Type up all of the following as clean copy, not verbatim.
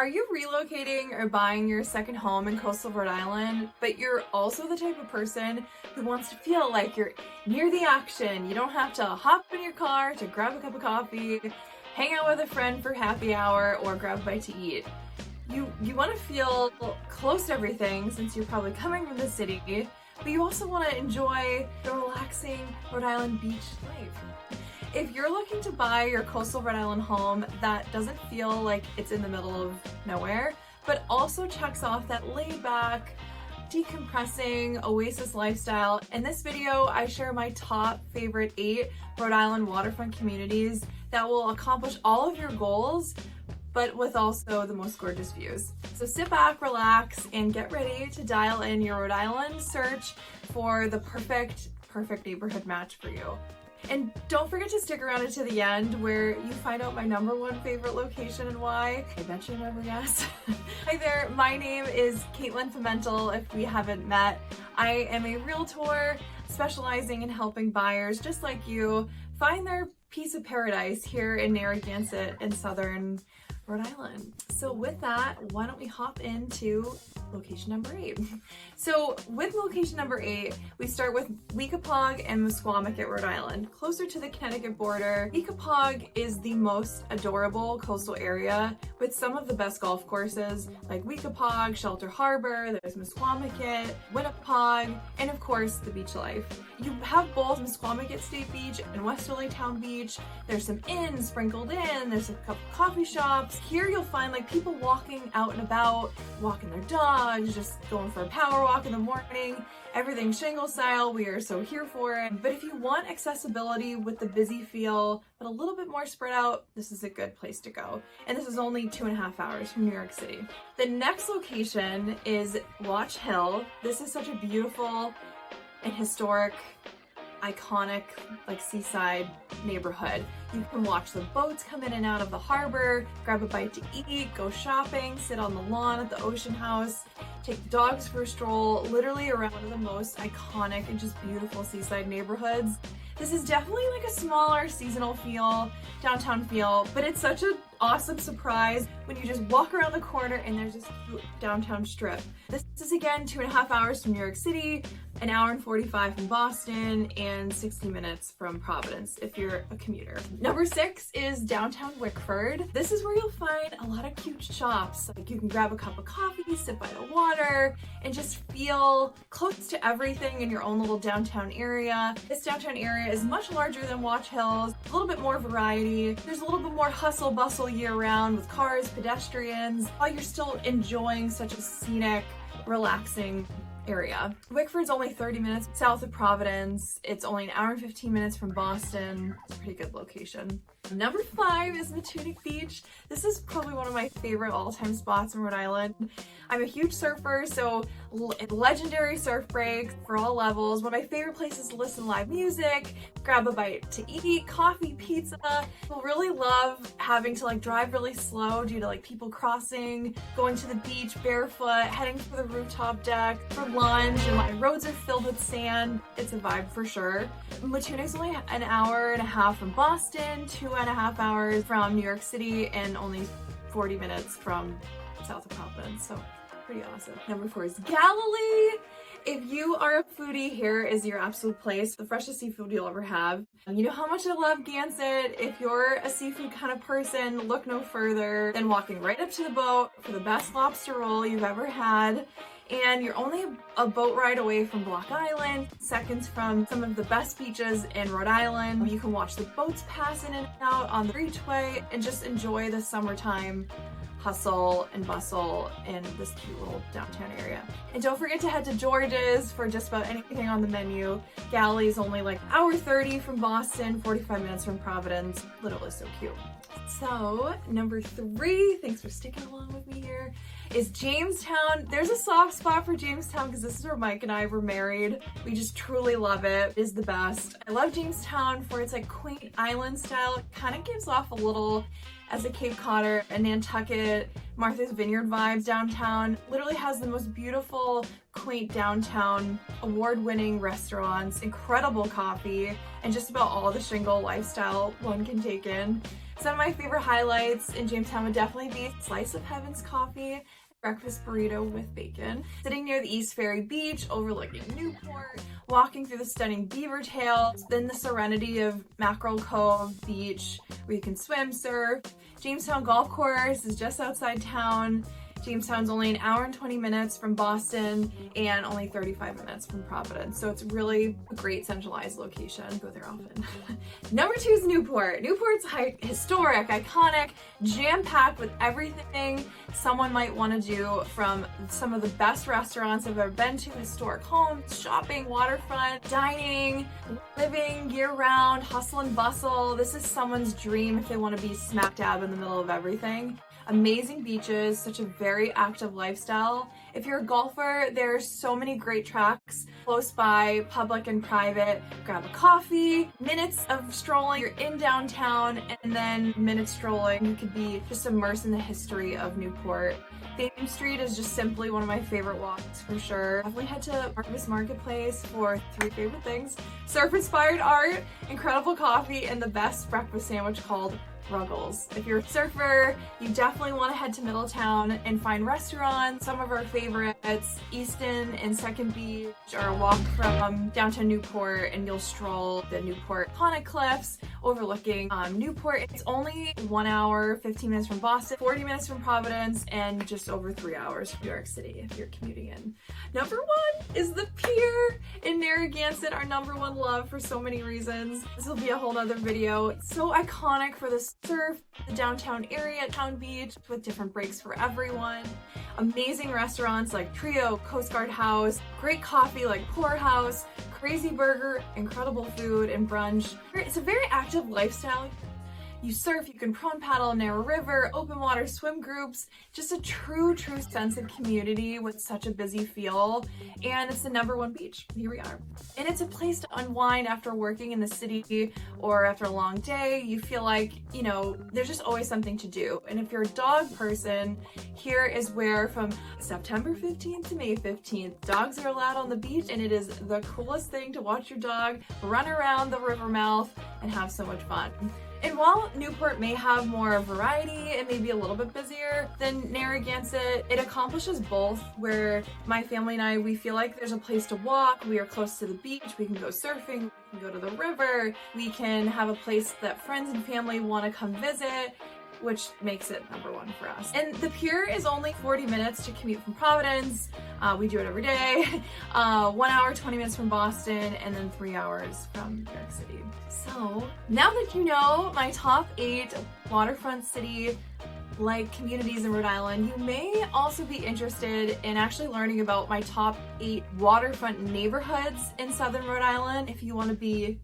Are you relocating or buying your second home in Coastal Rhode Island, but you're also the type of person who wants to feel like you're near the action? You don't have to hop in your car to grab a cup of coffee, hang out with a friend for happy hour, or grab a bite to eat. You want to feel close to everything since you're probably coming from the city, but you also want to enjoy the relaxing Rhode Island beach life. If you're looking to buy your Coastal Rhode Island home that doesn't feel like it's in the middle of nowhere, but also checks off that laid-back, decompressing oasis lifestyle, in this video I share my top favorite 8 Rhode Island waterfront communities that will accomplish all of your goals, but with also the most gorgeous views. So sit back, relax, and get ready to dial in your Rhode Island search for the perfect neighborhood match for you. And don't forget to stick around until the end where you find out my #1 favorite location and why. I bet you never guessed. Hi there, my name is Caitlin Pimentel if we haven't met. I am a realtor specializing in helping buyers just like you find their piece of paradise here in Narragansett in southern Rhode Island. So with that, why don't we hop into location number 8. So with location number 8, we start with Wickford and Matunuck, Rhode Island, closer to the Connecticut border. Wickford is the most adorable coastal area with some of the best golf courses like Wickford, Shelter Harbor, there's Matunuck, Winnipeg, and of course the beach life. You have both Matunuck State Beach and Westerly Town Beach. There's some inns sprinkled in, there's a couple coffee shops. Here you'll find like people walking out and about, walking their dogs, just going for a power walk in the morning. Everything shingle style, we are so here for it. But if you want accessibility with the busy feel, but a little bit more spread out, this is a good place to go. And this is only 2.5 hours from New York City. The next location is Watch Hill. This is such a beautiful and historic, iconic, like seaside neighborhood. You can watch the boats come in and out of the harbor, grab a bite to eat, go shopping, sit on the lawn at the Ocean House, take the dogs for a stroll, literally around one of the most iconic and just beautiful seaside neighborhoods. This is definitely like a smaller seasonal feel, downtown feel, but it's such an awesome surprise when you just walk around the corner and there's this cute downtown strip. This is again 2.5 hours from New York City, 1 hour and 45 from Boston, and 60 minutes from Providence if you're a commuter. Number 6 is downtown Wickford. This is where you'll find a lot of cute shops. Like you can grab a cup of coffee, sit by the water, and just feel close to everything in your own little downtown area. This downtown area is much larger than Watch Hills, a little bit more variety. There's a little bit more hustle bustle year round with cars, pedestrians, while you're still enjoying such a scenic, relaxing area. Wickford's only 30 minutes south of Providence. It's only 1 hour and 15 minutes from Boston. It's a pretty good location. Number 5 is Matunuck Beach. This is probably one of my favorite all-time spots in Rhode Island. I'm a huge surfer, so legendary surf breaks for all levels. One of my favorite places to listen to live music, grab a bite to eat, coffee, pizza. I really love having to like drive really slow due to like people crossing, going to the beach barefoot, heading for the rooftop deck for lunch, and my roads are filled with sand. It's a vibe for sure. Matunuck's only 1.5 hours from Boston, 2.5 hours from New York City, and only 40 minutes from south of Providence, so pretty awesome. Number 4 is Galilee. If you are a foodie, here is your absolute place. The freshest seafood you'll ever have. You know how much I love Gansett. If you're a seafood kind of person, look no further than walking right up to the boat for the best lobster roll you've ever had. And you're only a boat ride away from Block Island, seconds from some of the best beaches in Rhode Island. You can watch the boats pass in and out on the beachway and just enjoy the summertime hustle and bustle in this cute little downtown area. And don't forget to head to George's for just about anything on the menu. Galilee is only like 1 hour 30 from Boston, 45 minutes from Providence. Literally so cute. So number 3, thanks for sticking along with me here, is Jamestown. There's a soft spot for Jamestown because this is where Mike and I were married. We just truly love it. It is the best. I love Jamestown for its like quaint island style. It kind of gives off a little as a Cape Codder and Nantucket, Martha's Vineyard vibes downtown. Literally has the most beautiful, quaint downtown, award-winning restaurants, incredible coffee, and just about all the shingle lifestyle one can take in. Some of my favorite highlights in Jamestown would definitely be Slice of Heaven's coffee, breakfast burrito with bacon, sitting near the East Ferry Beach overlooking Newport, walking through the stunning beaver tails, then the serenity of Mackerel Cove Beach where you can swim, surf. Jamestown Golf Course is just outside town. Jamestown's only an hour and 20 minutes from Boston and only 35 minutes from Providence. So it's really a great centralized location. Go there often. Number 2 is Newport. Newport's historic, iconic, jam-packed with everything someone might want to do, from some of the best restaurants I've ever been to, historic homes, shopping, waterfront, dining, living year-round, hustle and bustle. This is someone's dream if they want to be smack dab in the middle of everything. Amazing beaches, such a very active lifestyle. If you're a golfer, there's so many great tracks close by, public and private. Grab a coffee, minutes of strolling, you're in downtown, and then minutes strolling. You could be just immersed in the history of Newport. Thames Street is just simply one of my favorite walks for sure. Definitely head to Harvest Marketplace for 3 favorite things: surf-inspired art, incredible coffee, and the best breakfast sandwich called Ruggles. If you're a surfer, you definitely want to head to Middletown and find restaurants. Some of our favorites, Easton and Second Beach, are a walk from downtown Newport, and you'll stroll the Newport Iconic Cliffs overlooking Newport. It's only 1 hour, 15 minutes from Boston, 40 minutes from Providence, and just over 3 hours from New York City if you're commuting in. Number 1 is the pier in Narragansett, our number 1 love for so many reasons. This will be a whole nother video. It's so iconic for the surf, the downtown area, Town Beach, with different breaks for everyone. Amazing restaurants like Trio, Coast Guard House, great coffee like Poorhouse, Crazy Burger, incredible food and brunch. It's a very active lifestyle. You surf, you can prone paddle, narrow river, open water swim groups, just a true sense of community with such a busy feel. And it's the number 1 beach. Here we are. And it's a place to unwind after working in the city or after a long day. You feel like, you know, there's just always something to do. And if you're a dog person, here is where from September 15th to May 15th, dogs are allowed on the beach, and it is the coolest thing to watch your dog run around the river mouth and have so much fun. And while Newport may have more variety and maybe a little bit busier than Narragansett, it accomplishes both, where my family and I, we feel like there's a place to walk, we are close to the beach, we can go surfing, we can go to the river, we can have a place that friends and family want to come visit, which makes it number 1 for us. And the pier is only 40 minutes to commute from Providence. We do it every day. 1 hour, 20 minutes from Boston, and then 3 hours from New York City. So now that you know my top 8 waterfront city like communities in Rhode Island, you may also be interested in actually learning about my top 8 waterfront neighborhoods in Southern Rhode Island. If you want to be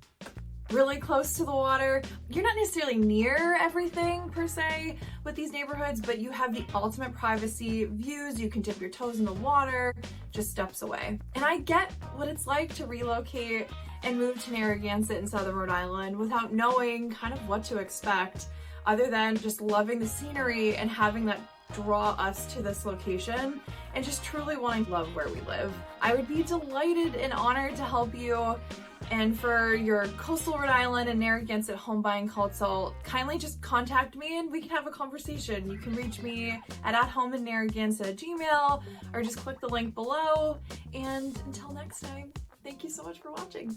really close to the water, you're not necessarily near everything per se with these neighborhoods, but you have the ultimate privacy, views, you can dip your toes in the water just steps away. And I get what it's like to relocate and move to Narragansett in Southern Rhode Island without knowing kind of what to expect, other than just loving the scenery and having that draw us to this location and just truly wanting to love where we live. I would be delighted and honored to help you. And for your Coastal Rhode Island and Narragansett home buying consult, kindly just contact me and we can have a conversation. You can reach me at @homeinnarragansett@gmail.com or just click the link below. And until next time, thank you so much for watching.